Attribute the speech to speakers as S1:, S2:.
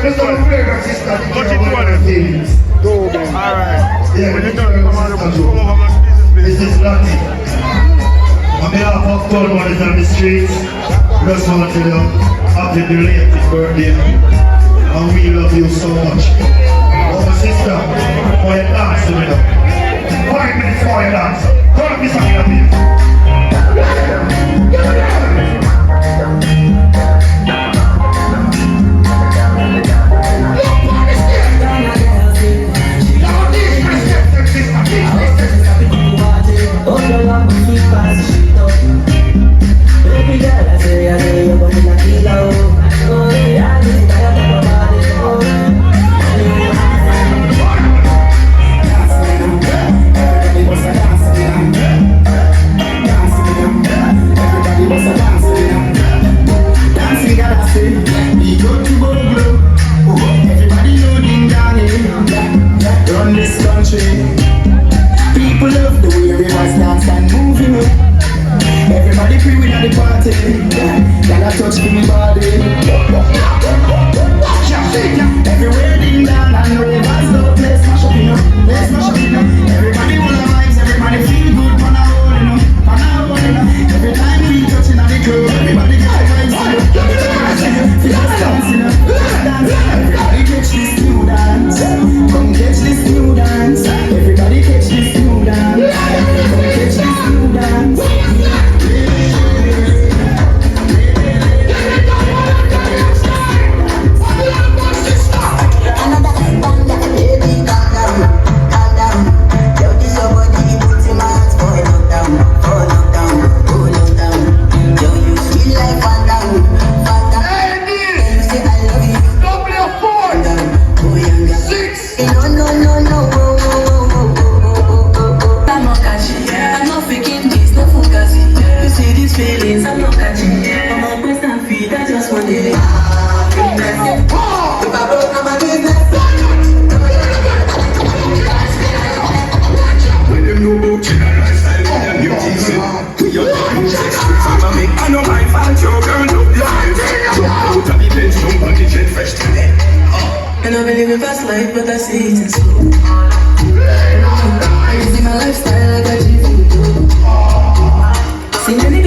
S1: Just don't play that sister. What you doing? Alright. Yeah, when you done, come over my business. This is Latonya. On behalf of Uptown Mondays on the streets, just want to tell you happy belated birthday. And we love you so much. Oh, my sister, for your dance with me now. 5 minutes for your dance. Turn up this song in a bit.
S2: But I see it in slow. I see my lifestyle like a G-food. See many